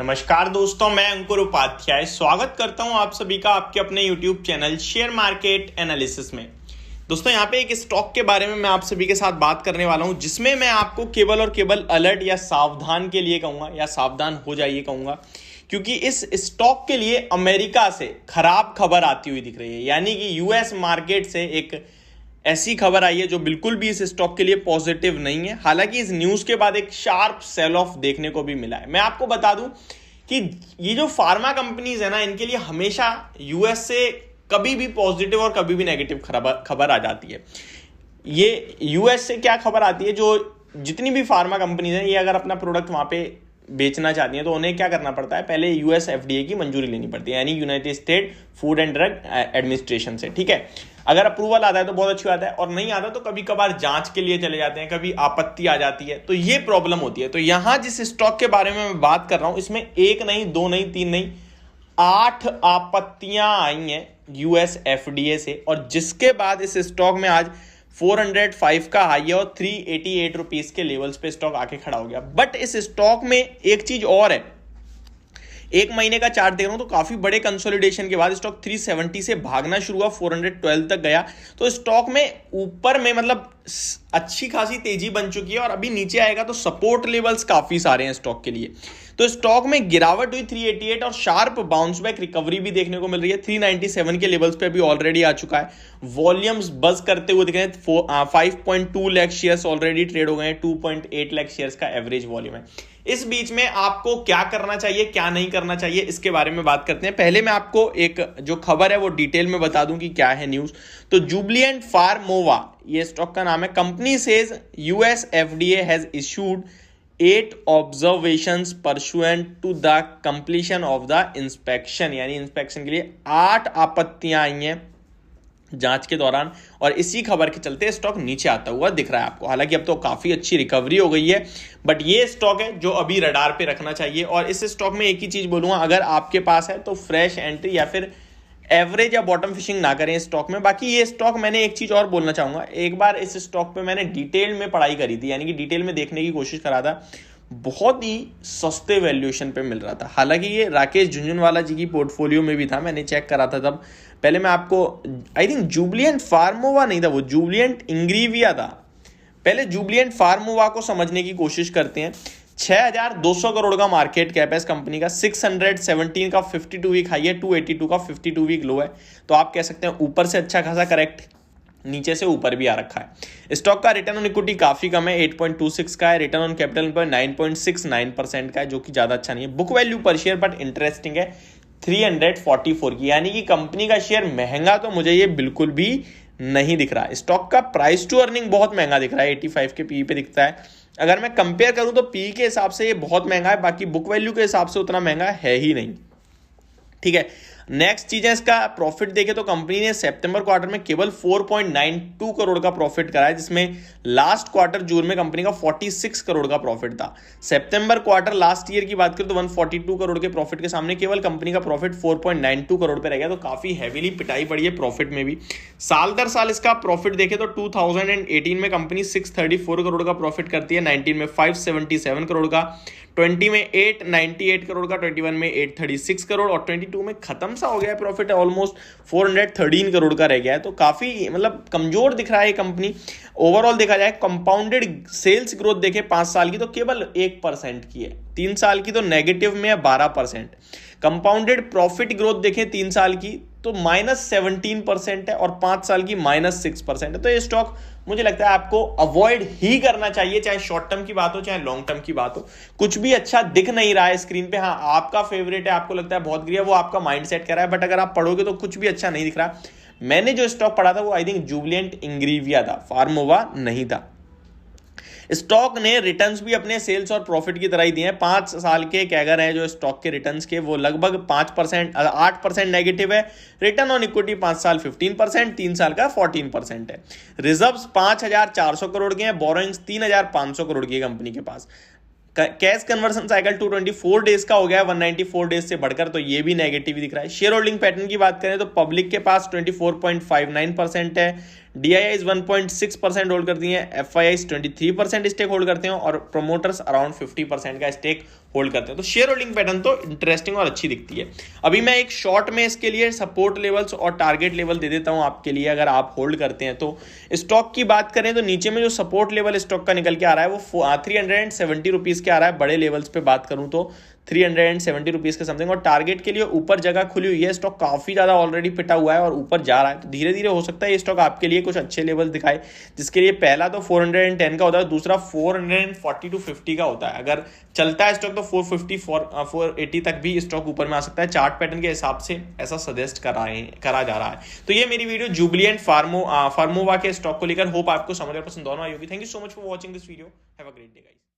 नमस्कार दोस्तों, मैं अंकुर उपाध्याय स्वागत करता हूं आप सभी का आपके अपने YouTube channel share market analysis में। दोस्तों, यहां पे एक स्टॉक के बारे में मैं आप सभी के साथ बात करने वाला हूं, जिसमें मैं आपको केवल और केवल अलर्ट या सावधान के लिए कहूंगा या सावधान हो जाइए कहूंगा, क्योंकि इस स्टॉक के लिए अमेरिका से खराब खबर आती हुई दिख रही है। यानी कि यूएस मार्केट से एक ऐसी खबर आई है जो बिल्कुल भी इस स्टॉक के लिए पॉजिटिव नहीं है। हालांकि इस न्यूज के बाद एक शार्प सेल ऑफ देखने को भी मिला है। मैं आपको बता दूं कि ये जो फार्मा कंपनीज है ना, इनके लिए हमेशा यूएस से कभी भी पॉजिटिव और कभी भी नेगेटिव खबर आ जाती है। ये यूएस से क्या खबर आती है, जो जितनी भी फार्मा कंपनीज हैं, ये अगर अपना प्रोडक्ट वहां पे बेचना चाहती हैं तो उन्हें क्या करना पड़ता है, पहले यूएस एफडीए की मंजूरी लेनी पड़ती है, यानी United state food and drug administration से। ठीक है, अगर अप्रूवल आता है तो बहुत अच्छी बात है, और नहीं आता तो कभी कभार जांच के लिए चले जाते हैं, कभी आपत्ति आ जाती है, तो ये प्रॉब्लम होती है। तो यहां जिस स्टॉक के बारे में मैं बात कर रहा हूं, इसमें एक नहीं, दो नहीं, तीन नहीं, 8 आपत्तियां आई हैं यूएस एफडीए से, और जिसके बाद इस स्टॉक में आज 405 का हाई है और 388 रुपीज के लेवल्स पे स्टॉक आके खड़ा हो गया। बट इस स्टॉक में एक चीज और है, एक महीने का चार्ट देख रहा हूं तो काफी बड़े कंसोलिडेशन के बाद स्टॉक 370 से भागना शुरू हुआ, 412 तक गया। तो स्टॉक में ऊपर में मतलब अच्छी खासी तेजी बन चुकी है, और अभी नीचे आएगा तो सपोर्ट लेवल्स काफी सारे हैं स्टॉक के लिए। तो स्टॉक में गिरावट हुई 388 और शार्प बाउंस बैक रिकवरी भी देखने को मिल रही है। 397 के लेवल्स पे अभी ऑलरेडी आ चुका है। वॉल्यूम्स बज करते हुए दिख रहे हैं। 5.2 लाख शेयर्स ऑलरेडी ट्रेड हो गए हैं। 2.8 लाख शेयर्स का एवरेज वॉल्यूम है। इस बीच में आपको क्या करना चाहिए, क्या नहीं करना चाहिए, इसके बारे में बात करते हैं। पहले मैं आपको एक जो खबर है वो डिटेल में बता दूं कि क्या है न्यूज। तो जुबिलेंट फार्मोवा, ये स्टॉक का नाम है। Company says US FDA has issued 8 observations pursuant to the completion of the inspection, यानी इंस्पेक्शन के लिए 8 आपत्तियां आई हैं जांच के दौरान, और इसी खबर के चलते स्टॉक नीचे आता हुआ दिख रहा है आपको। हालांकि अब तो काफी अच्छी रिकवरी हो गई है, बट ये स्टॉक है जो अभी रडार पे रखना चाहिए। और इस स्टॉक में एक ही चीज बोलूंगा, अगर आपके पास है तो फ्रेश एंट्री या फिर एवरेज या बॉटम फिशिंग ना करें इस स्टॉक में। बाकी ये स्टॉक, मैंने एक चीज और बोलना चाहूंगा, एक बार इस स्टॉक पे मैंने डिटेल में पढ़ाई करी थी, यानी कि डिटेल में देखने की कोशिश करा था। बहुत ही सस्ते वैल्यूएशन पे मिल रहा था। हालांकि ये राकेश झुंझुनवाला जी की पोर्टफोलियो में भी था, मैंने चेक करा था तब। पहले मैं आपको, आई थिंक जुबिलेंट फार्मोवा नहीं था वो, जुबिलेंट इंग्रीविया था। पहले जुबिलेंट फार्मोवा को समझने की कोशिश करते हैं। 6200 करोड़ का मार्केट कैप है इस कंपनी का। 617 का 52 वीक हाई है, 282 का 52 वीक लो है। तो आप कह सकते हैं ऊपर से अच्छा खासा करेक्ट, नीचे से ऊपर भी आ रखा है। स्टॉक का रिटर्न ऑन इक्विटी काफी कम है, 8.26 का है। रिटर्न ऑन कैपिटल पर 9.69% का है, जो कि ज्यादा अच्छा नहीं है। बुक वैल्यू पर शेयर बट इंटरेस्टिंग है, 344 की, यानी कि कंपनी का शेयर महंगा तो मुझे ये बिल्कुल भी नहीं दिख रहा। स्टॉक का प्राइस टू अर्निंग बहुत महंगा दिख रहा है, 85 के पी पे दिखता है। अगर मैं कंपेयर करूं तो पी के हिसाब से ये बहुत महंगा है, बाकी बुक वैल्यू के हिसाब से उतना महंगा है ही नहीं। ठीक है, नेक्स्ट चीज है इसका प्रॉफिट देखे तो कंपनी ने सितंबर क्वार्टर में केवल 4.92 करोड़ का प्रॉफिट करा है, जिसमें लास्ट क्वार्टर जून में कंपनी का 46 करोड़ का प्रॉफिट था। सितंबर क्वार्टर लास्ट ईयर की बात करें तो 142 करोड़ के प्रॉफिट के सामने केवल कंपनी का प्रॉफिट 4.92 करोड़ पे रह गया। तो काफी हैवीली पिटाई पड़ी है प्रॉफिट में भी। साल दर साल इसका प्रॉफिट देखे तो 2018 में कंपनी 634 करोड़ का प्रॉफिट करती है, 19 में 577 करोड़ का, 20 में 898 करोड़ का, 21 में 836 करोड़, और 22 में खत्म सा हो गया है प्रॉफिट, ऑलमोस्ट 413 करोड़ का रह गया है। तो काफी मतलब कमजोर दिख रहा है कंपनी। ओवरऑल देखा जाए कंपाउंडेड सेल्स ग्रोथ देखे 5 साल की तो केवल 1% की है, 3 साल की तो नेगेटिव में है 12%। कंपाउंडेड प्रॉफिट ग्रोथ देखें 3 साल की तो -17% है, और 5 साल की -6% है। तो ये स्टॉक मुझे लगता है आपको अवॉइड ही करना चाहिए, चाहे शॉर्ट टर्म की बात हो चाहे लॉन्ग टर्म की बात हो। कुछ भी अच्छा दिख नहीं रहा है स्क्रीन पे। हाँ, आपका फेवरेट है, आपको लगता है बहुत गिरा, वो आपका माइंडसेट कर रहा है, बट अगर आप पढ़ोगे तो कुछ भी अच्छा नहीं दिख रहा। मैंने जो स्टॉक पढ़ा था वो आई थिंक जुबिलेंट इंग्रीविया था, फार्मोवा नहीं था। स्टॉक ने रिटर्न्स भी अपने सेल्स और प्रॉफिट की तरह ही दिए हैं। 5 साल के कैगर हैं जो स्टॉक के रिटर्न्स के, वो लगभग 5%, 8% नेगेटिव है। रिटर्न ऑन इक्विटी 5 साल 15%, 3 साल का 14% है। रिजर्व्स 5400 करोड़ के हैं, बोरोइंग्स 3500 करोड़ की है कंपनी के पास। कैश कन्वर्सन साइकिल 224 डेज का हो गया है 194 डेज से बढ़कर, तो ये भी नेगेटिव दिख रहा है। शेयर होल्डिंग पैटर्न की बात करें तो पब्लिक के पास 24.59% है, DIIs 1.6% होल्ड करती हैं, FIIs 23% स्टेक होल्ड करते हैं और प्रोमोटर्स अराउंड 50% का स्टेक होल्ड करते हैं। तो शेयर होल्डिंग पैटर्न तो इंटरेस्टिंग और अच्छी दिखती है। अभी मैं एक शॉर्ट में इसके लिए सपोर्ट लेवल्स और टारगेट लेवल दे देता हूं आपके लिए, अगर आप होल्ड करते हैं तो। स्टॉक की बात करें तो नीचे में जो सपोर्ट लेवल स्टॉक का निकल के आ रहा है वो 370 रुपीज के आ रहा है। बड़े लेवल्स पे बात करूं तो 370 रुपीज के समथिंग, और टारगेट के लिए ऊपर जगह खुली हुई है। स्टॉक काफी ज्यादा ऑलरेडी पिटा हुआ है और ऊपर जा रहा है, तो धीरे धीरे हो सकता है ये स्टॉक आपके लिए कुछ अच्छे लेवल दिखाए, जिसके लिए पहला तो 410 का होता है, दूसरा 440 to 50 का होता है। अगर चलता है स्टॉक तो 450 480 तक भी स्टॉक ऊपर में आ सकता है। चार्ट पैटर्न के हिसाब से ऐसा सजेस्ट करा जा रहा है। तो ये मेरी वीडियो जुबिलिएंट फार्मोवा के स्टॉक को लेकर, होप आपको समझ पसंद दोनों आई होगी। Thank you so much for watching this video. Have a great day guys.